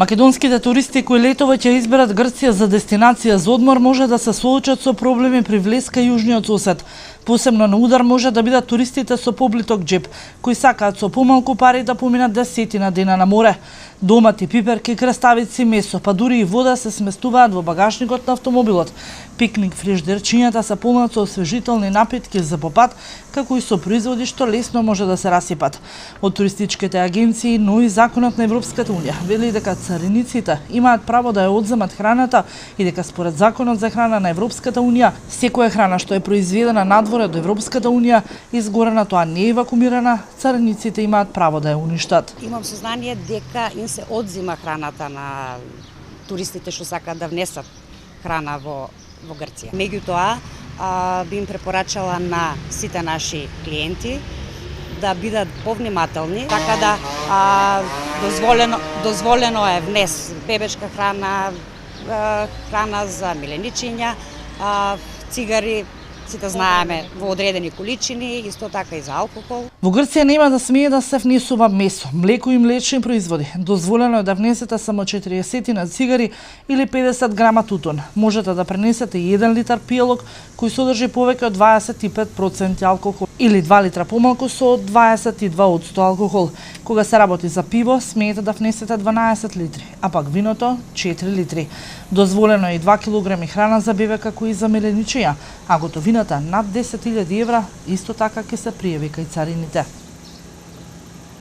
Македонските туристи кои летово ќе изберат Грција за дестинација за одмор може да се соочат со проблеми при влез кај јужниот сосед. Посебно на удар може да бидат туристите со поблиток џеб, кои сакаат со помалку пари да поминат десетина дена на море. Домати, пиперки, краставици, месо, па дури и вода се сместуваат во багажникот на автомобилот. Пикник фриждерчињата се полнат со освежителни напитки за попат, како и со производи што лесно може да се расипат. Од туристичките агенции, но и законот на Европската унија вели дека цариниците имаат право да ја одземат храната и дека според законот за храна на Европската унија, секоја храна што е произведена надвор од Европската унија, изгорена, тоа не е вакуумирана, цариниците имаат право да ја уништат. Имам сознание дека им се одзима храната на туристите што сакаат да внесат храна во Грција. Меѓутоа, би им препорачала на сите наши клиенти да бидат повнимателни, така да дозволено е внес бебешка храна, храна за миленичиња, цигари, сите знаеме, во одредени количини, исто така и за алкохол. Во Грција нема да смее да се внесува месо, млеко и млечни производи. Дозволено е да внесете само 40 на цигари или 50 грама тутун. Можете да пренесете 1 литар пијалок кој содржи повеќе од 25% алкохол или 2 литра помалку со 22% алкохол. Кога се работи за пиво, смеете да внесете 12 литри, а пак виното 4 литри. Дозволено е и 2 килограми храна за бебе како и за миленичиња, а готовината над 10.000 евра исто така ќе се пријави кај царините.